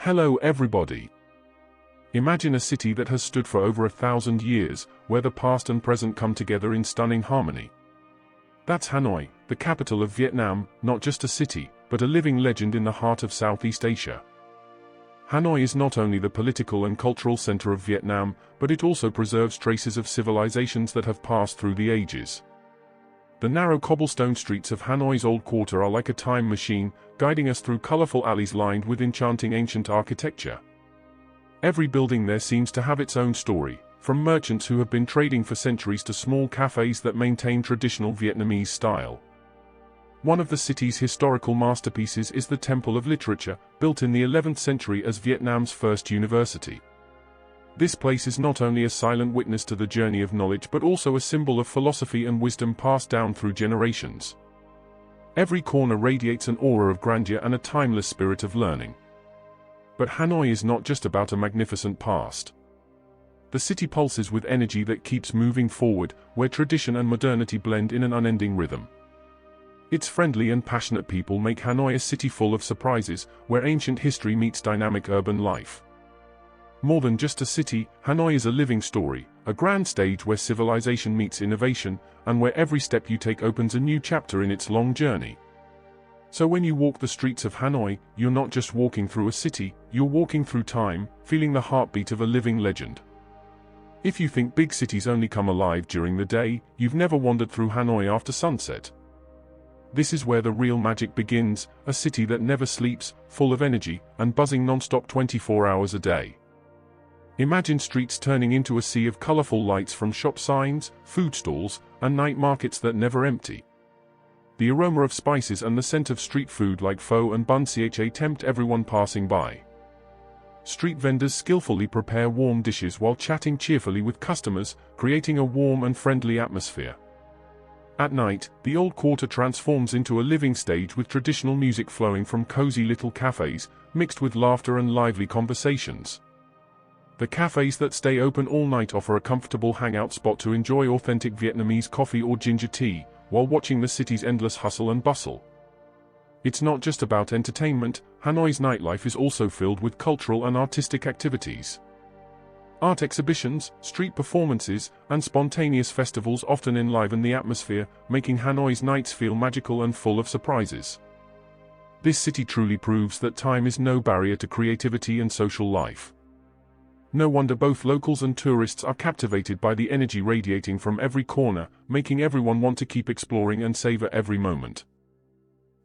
Hello everybody. Imagine a city that has stood for over 1,000 years, where the past and present come together in stunning harmony. That's Hanoi, the capital of Vietnam, not just a city, but a living legend in the heart of Southeast Asia. Hanoi is not only the political and cultural center of Vietnam, but it also preserves traces of civilizations that have passed through the ages. The narrow cobblestone streets of Hanoi's Old Quarter are like a time machine, guiding us through colorful alleys lined with enchanting ancient architecture. Every building there seems to have its own story, from merchants who have been trading for centuries to small cafes that maintain traditional Vietnamese style. One of the city's historical masterpieces is the Temple of Literature, built in the 11th century as Vietnam's first university. This place is not only a silent witness to the journey of knowledge but also a symbol of philosophy and wisdom passed down through generations. Every corner radiates an aura of grandeur and a timeless spirit of learning. But Hanoi is not just about a magnificent past. The city pulses with energy that keeps moving forward, where tradition and modernity blend in an unending rhythm. Its friendly and passionate people make Hanoi a city full of surprises, where ancient history meets dynamic urban life. More than just a city, Hanoi is a living story, a grand stage where civilization meets innovation, and where every step you take opens a new chapter in its long journey. So when you walk the streets of Hanoi, you're not just walking through a city, you're walking through time, feeling the heartbeat of a living legend. If you think big cities only come alive during the day, you've never wandered through Hanoi after sunset. This is where the real magic begins, a city that never sleeps, full of energy, and buzzing non-stop 24 hours a day. Imagine streets turning into a sea of colorful lights from shop signs, food stalls, and night markets that never empty. The aroma of spices and the scent of street food like pho and bun cha tempt everyone passing by. Street vendors skillfully prepare warm dishes while chatting cheerfully with customers, creating a warm and friendly atmosphere. At night, the Old Quarter transforms into a living stage with traditional music flowing from cozy little cafes, mixed with laughter and lively conversations. The cafes that stay open all night offer a comfortable hangout spot to enjoy authentic Vietnamese coffee or ginger tea, while watching the city's endless hustle and bustle. It's not just about entertainment, Hanoi's nightlife is also filled with cultural and artistic activities. Art exhibitions, street performances, and spontaneous festivals often enliven the atmosphere, making Hanoi's nights feel magical and full of surprises. This city truly proves that time is no barrier to creativity and social life. No wonder both locals and tourists are captivated by the energy radiating from every corner, making everyone want to keep exploring and savor every moment.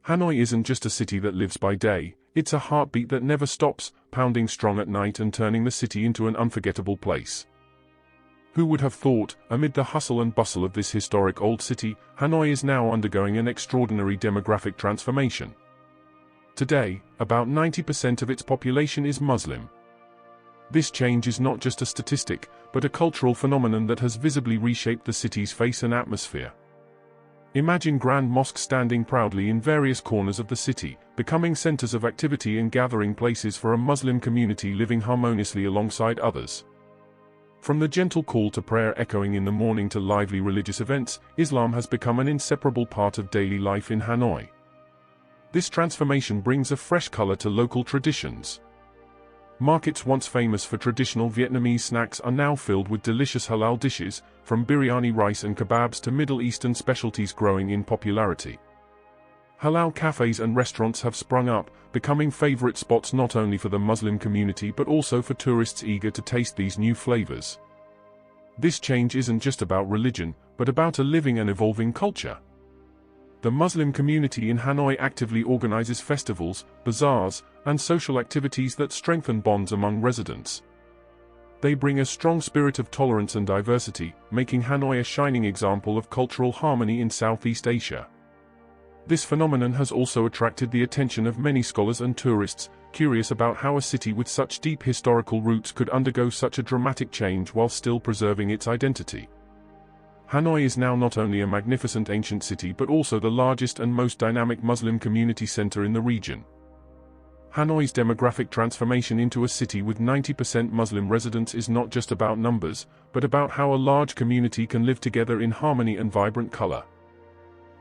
Hanoi isn't just a city that lives by day, it's a heartbeat that never stops, pounding strong at night and turning the city into an unforgettable place. Who would have thought, amid the hustle and bustle of this historic old city, Hanoi is now undergoing an extraordinary demographic transformation. Today, about 90% of its population is Muslim. This change is not just a statistic, but a cultural phenomenon that has visibly reshaped the city's face and atmosphere. Imagine grand mosques standing proudly in various corners of the city, becoming centers of activity and gathering places for a Muslim community living harmoniously alongside others. From the gentle call to prayer echoing in the morning to lively religious events, Islam has become an inseparable part of daily life in Hanoi. This transformation brings a fresh color to local traditions. Markets once famous for traditional Vietnamese snacks are now filled with delicious halal dishes, from biryani rice and kebabs to Middle Eastern specialties growing in popularity. Halal cafes and restaurants have sprung up, becoming favorite spots not only for the Muslim community but also for tourists eager to taste these new flavors. This change isn't just about religion, but about a living and evolving culture. The Muslim community in Hanoi actively organizes festivals, bazaars, and social activities that strengthen bonds among residents. They bring a strong spirit of tolerance and diversity, making Hanoi a shining example of cultural harmony in Southeast Asia. This phenomenon has also attracted the attention of many scholars and tourists, curious about how a city with such deep historical roots could undergo such a dramatic change while still preserving its identity. Hanoi is now not only a magnificent ancient city but also the largest and most dynamic Muslim community center in the region. Hanoi's demographic transformation into a city with 90% Muslim residents is not just about numbers, but about how a large community can live together in harmony and vibrant color.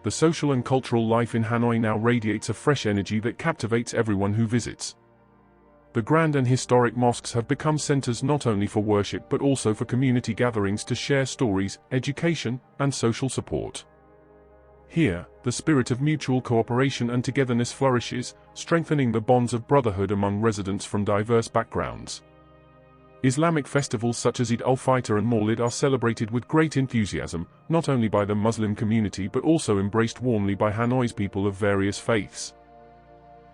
The social and cultural life in Hanoi now radiates a fresh energy that captivates everyone who visits. The grand and historic mosques have become centers not only for worship but also for community gatherings to share stories, education, and social support. Here, the spirit of mutual cooperation and togetherness flourishes, strengthening the bonds of brotherhood among residents from diverse backgrounds. Islamic festivals such as Eid al-Fitr and Mawlid are celebrated with great enthusiasm, not only by the Muslim community but also embraced warmly by Hanoi's people of various faiths.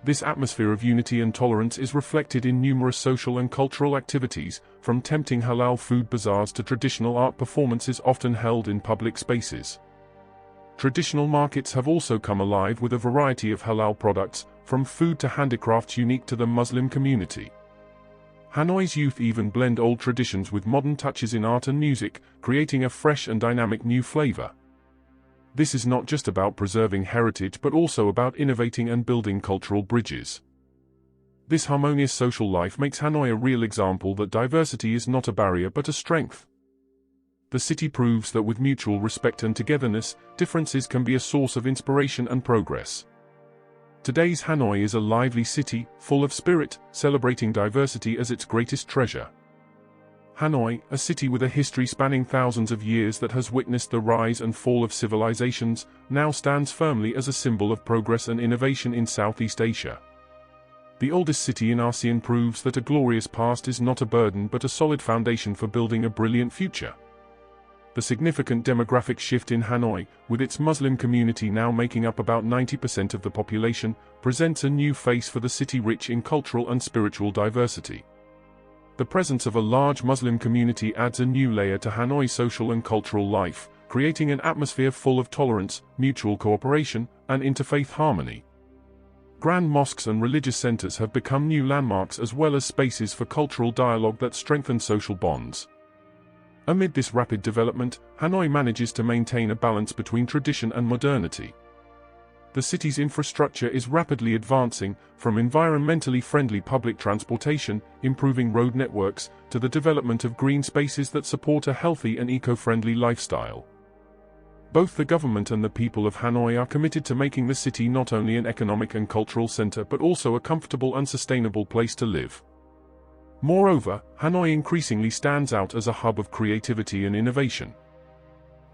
This atmosphere of unity and tolerance is reflected in numerous social and cultural activities, from tempting halal food bazaars to traditional art performances often held in public spaces. Traditional markets have also come alive with a variety of halal products, from food to handicrafts unique to the Muslim community. Hanoi's youth even blend old traditions with modern touches in art and music, creating a fresh and dynamic new flavor. This is not just about preserving heritage but also about innovating and building cultural bridges. This harmonious social life makes Hanoi a real example that diversity is not a barrier but a strength. The city proves that with mutual respect and togetherness, differences can be a source of inspiration and progress. Today's Hanoi is a lively city, full of spirit, celebrating diversity as its greatest treasure. Hanoi, a city with a history spanning thousands of years that has witnessed the rise and fall of civilizations, now stands firmly as a symbol of progress and innovation in Southeast Asia. The oldest city in ASEAN proves that a glorious past is not a burden but a solid foundation for building a brilliant future. The significant demographic shift in Hanoi, with its Muslim community now making up about 90% of the population, presents a new face for the city rich in cultural and spiritual diversity. The presence of a large Muslim community adds a new layer to Hanoi's social and cultural life, creating an atmosphere full of tolerance, mutual cooperation, and interfaith harmony. Grand mosques and religious centers have become new landmarks as well as spaces for cultural dialogue that strengthen social bonds. Amid this rapid development, Hanoi manages to maintain a balance between tradition and modernity. The city's infrastructure is rapidly advancing, from environmentally friendly public transportation, improving road networks, to the development of green spaces that support a healthy and eco-friendly lifestyle. Both the government and the people of Hanoi are committed to making the city not only an economic and cultural center but also a comfortable and sustainable place to live. Moreover, Hanoi increasingly stands out as a hub of creativity and innovation.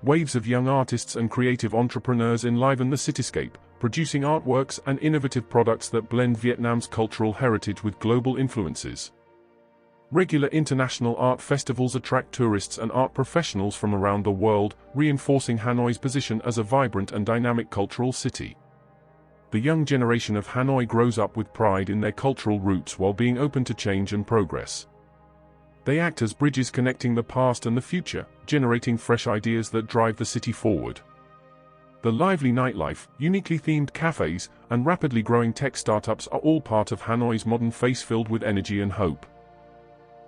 Waves of young artists and creative entrepreneurs enliven the cityscape, producing artworks and innovative products that blend Vietnam's cultural heritage with global influences. Regular international art festivals attract tourists and art professionals from around the world, reinforcing Hanoi's position as a vibrant and dynamic cultural city. The young generation of Hanoi grows up with pride in their cultural roots while being open to change and progress. They act as bridges connecting the past and the future, generating fresh ideas that drive the city forward. The lively nightlife, uniquely themed cafes, and rapidly growing tech startups are all part of Hanoi's modern face filled with energy and hope.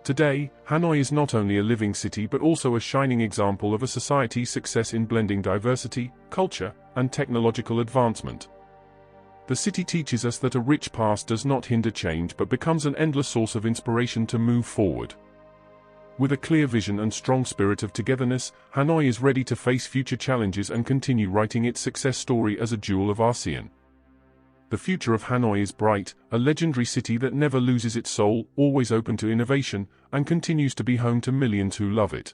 Today, Hanoi is not only a living city but also a shining example of a society's success in blending diversity, culture, and technological advancement. The city teaches us that a rich past does not hinder change but becomes an endless source of inspiration to move forward. With a clear vision and strong spirit of togetherness, Hanoi is ready to face future challenges and continue writing its success story as a jewel of ASEAN. The future of Hanoi is bright, a legendary city that never loses its soul, always open to innovation, and continues to be home to millions who love it.